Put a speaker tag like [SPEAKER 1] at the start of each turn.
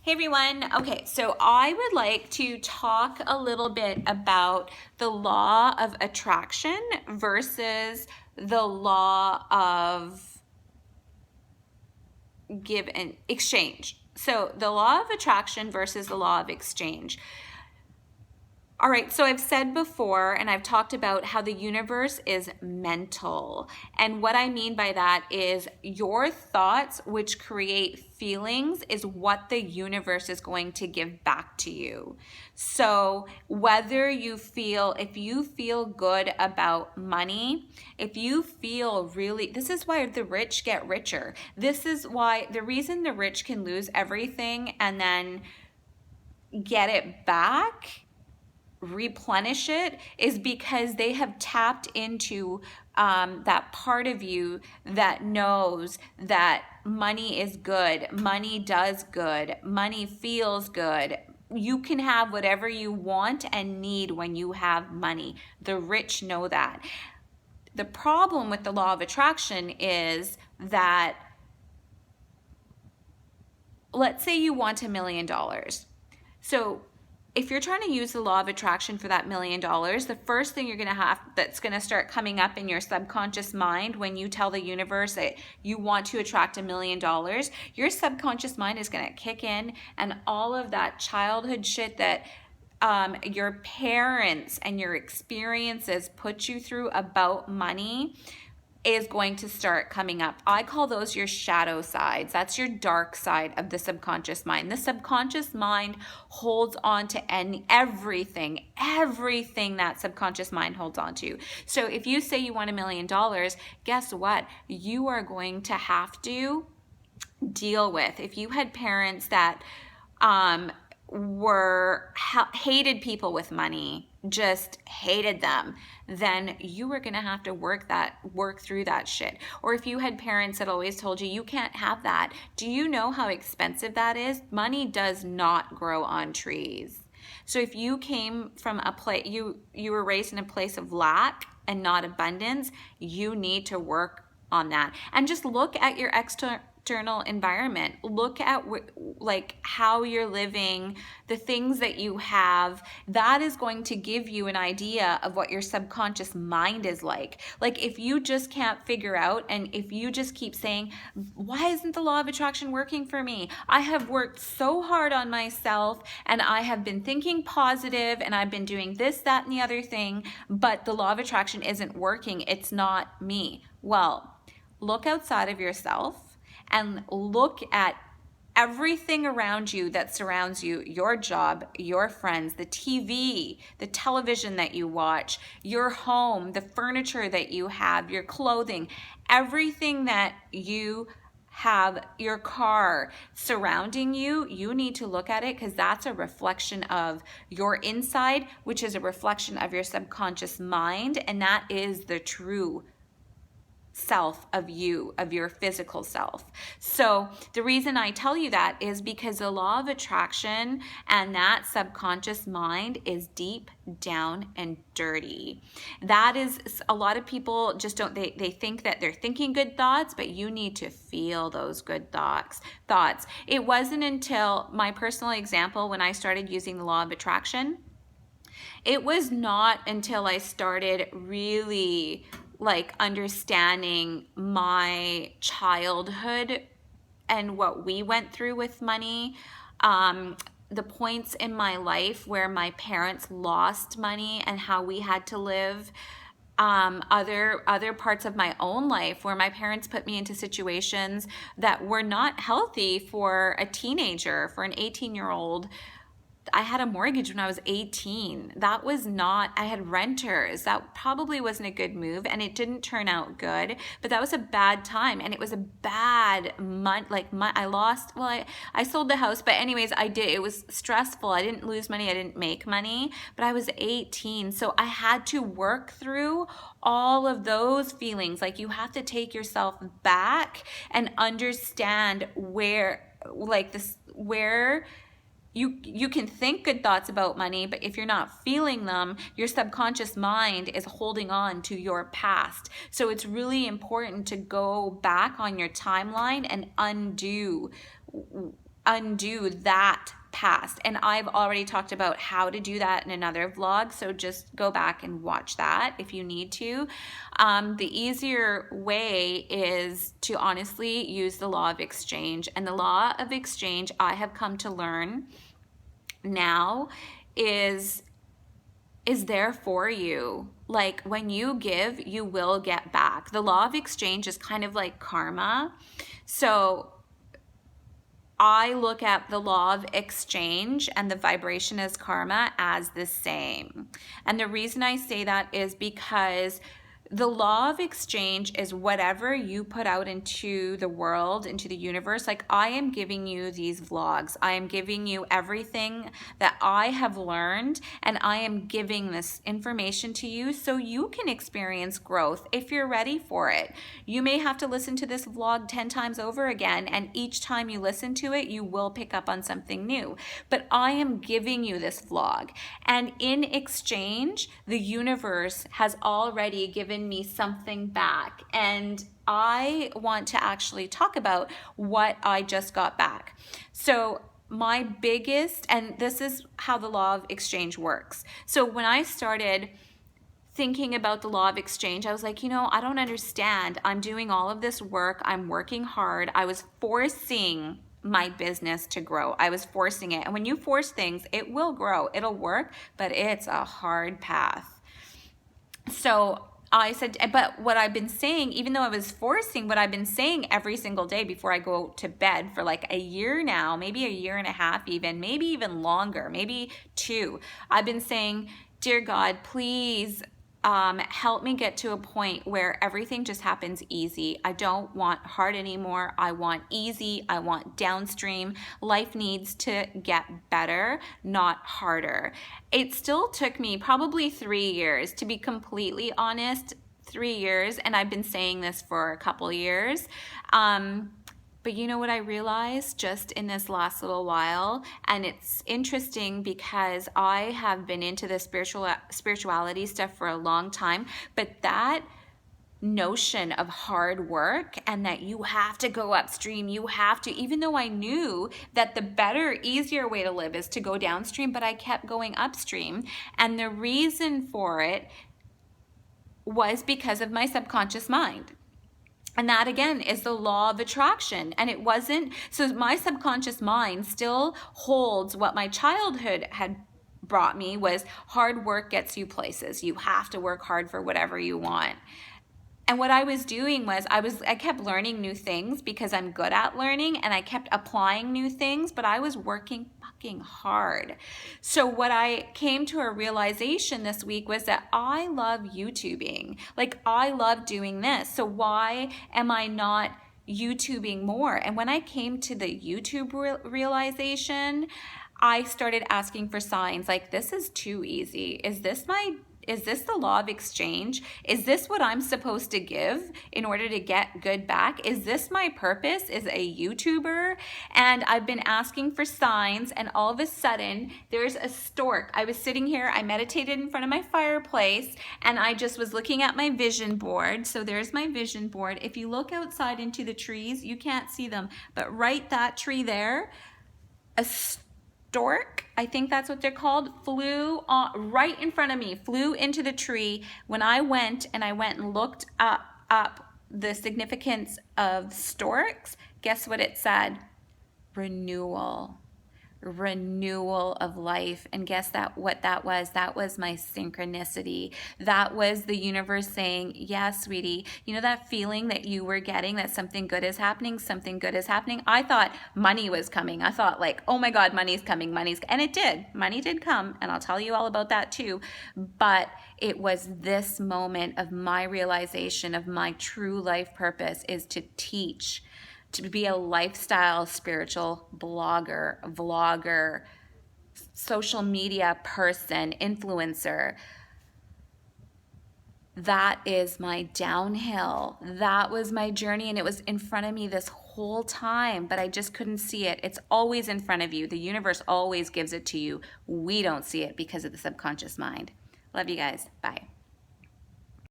[SPEAKER 1] Hey everyone. Okay, so I would like to talk a little bit about the law of attraction versus the law of give and exchange. So the law of attraction versus the law of exchange. All right, so I've said before and I've talked about how the universe is mental. And what I mean by that is your thoughts, which create feelings, is what the universe is going to give back to you. So whether you feel, if you feel good about money, if you feel really, this is why the rich get richer. This is why the reason the rich can lose everything and then get it back, replenish it, is because they have tapped into that part of you that knows that money is good, money does good, money feels good. You can have whatever you want and need when you have money. The rich know that. The problem with the law of attraction is that, let's say you want $1 million. So if you're trying to use the law of attraction for that $1 million, the first thing you're going to have that's going to start coming up in your subconscious mind when you tell the universe that you want to attract $1 million, your subconscious mind is going to kick in, and all of that childhood shit that your parents and your experiences put you through about money is going to start coming up. I call those your shadow sides. That's your dark side of the subconscious mind. The subconscious mind holds on to everything that subconscious mind holds on to. So if you say you want $1 million, guess what? You are going to have to deal with, if you had parents that hated people with money, just hated them, then you were going to have to work through that shit. Or if you had parents that always told you can't have that, do you know how expensive that is? Money does not grow on trees. So if you came from a place, you were raised in a place of lack and not abundance, you need to work on that. And just look at your external environment. Look at like how you're living, the things that you have. That is going to give you an idea of what your subconscious mind is like. Like if you just can't figure out, and if you just keep saying, why isn't the law of attraction working for me? I have worked so hard on myself and I have been thinking positive and I've been doing this, that, and the other thing, but the law of attraction isn't working. It's not me. Well, look outside of yourself and look at everything around you that surrounds you, your job, your friends, the TV, the television that you watch, your home, the furniture that you have, your clothing, everything that you have, your car surrounding you, you need to look at it, because that's a reflection of your inside, which is a reflection of your subconscious mind, and that is the true self of you, of your physical self. So the reason I tell you that is because the law of attraction and that subconscious mind is deep down and dirty. That is, a lot of people just don't, they think that they're thinking good thoughts, but you need to feel those good thoughts. It wasn't until my personal example, when I started using the law of attraction, it was not until I started really like understanding my childhood and what we went through with money, the points in my life where my parents lost money and how we had to live, other parts of my own life where my parents put me into situations that were not healthy for a teenager, for an 18-year-old. I had a mortgage when I was 18. That was not, I had renters. That probably wasn't a good move, and it didn't turn out good, but that was a bad time, and it was a bad month. I sold the house, but anyways, it was stressful. I didn't lose money. I didn't make money, but I was 18. So I had to work through all of those feelings. Like, you have to take yourself back and understand where you can think good thoughts about money, but if you're not feeling them, your subconscious mind is holding on to your past. So it's really important to go back on your timeline and undo undo that past. And I've already talked about how to do that in another vlog, so just go back and watch that if you need to. The easier way is to honestly use the law of exchange. And the law of exchange, I have come to learn now, is there for you. Like, when you give, you will get back. The law of exchange is kind of like karma. So I look at the law of exchange and the vibration as karma as the same. And the reason I say that is because the law of exchange is whatever you put out into the world, into the universe. Like, I am giving you these vlogs. I am giving you everything that I have learned, and I am giving this information to you so you can experience growth if you're ready for it. You may have to listen to this vlog 10 times over again, and each time you listen to it, you will pick up on something new. But I am giving you this vlog, and in exchange, the universe has already given me something back, and I want to actually talk about what I just got back. So my biggest, and this is how the law of exchange works. So when I started thinking about the law of exchange, I was like, I don't understand. I'm doing all of this work. I'm working hard. I was forcing my business to grow. I was forcing it. And when you force things, it will grow. It'll work, but it's a hard path. So I said, but what I've been saying, even though I was forcing, what I've been saying every single day before I go to bed for like a year now, maybe a year and a half even, maybe even longer, maybe 2, I've been saying, dear God, please help me get to a point where everything just happens easy. I don't want hard anymore. I want easy. I want downstream. Life needs to get better, not harder. It still took me probably 3 years, to be completely honest, 3 years. And I've been saying this for a couple years. But you know what I realized just in this last little while? And it's interesting because I have been into the spirituality stuff for a long time, but that notion of hard work and that you have to go upstream, you have to, even though I knew that the better, easier way to live is to go downstream, but I kept going upstream. And the reason for it was because of my subconscious mind. And that, again, is the law of attraction. And it wasn't, so my subconscious mind still holds what my childhood had brought me, was hard work gets you places. You have to work hard for whatever you want. And what I was doing was I kept learning new things because I'm good at learning, and I kept applying new things, but I was working fucking hard. So what I came to a realization this week was that I love YouTubing. Like, I love doing this. So why am I not YouTubing more? And when I came to the YouTube realization, I started asking for signs like, this is too easy. Is this the law of exchange? Is this what I'm supposed to give in order to get good back? Is this my purpose as a YouTuber? And I've been asking for signs, and all of a sudden there's a stork. I was sitting here, I meditated in front of my fireplace, and I just was looking at my vision board. So there's my vision board. If you look outside into the trees, you can't see them, but right that tree there, a stork, I think that's what they're called, flew right in front of me, flew into the tree. When I went and looked up the significance of storks, guess what it said? Renewal of life. And guess what that was? That was my synchronicity. That was the universe saying, yes, sweetie, you know that feeling that you were getting that something good is happening, something good is happening? I thought money was coming. I thought like, oh my God, money's coming, and it did. Money did come, and I'll tell you all about that too. But it was this moment of my realization of my true life purpose is to teach, to be a lifestyle spiritual blogger, vlogger, social media person, influencer. That is my downhill. That was my journey, and it was in front of me this whole time, but I just couldn't see it. It's always in front of you. The universe always gives it to you. We don't see it because of the subconscious mind. Love you guys. Bye.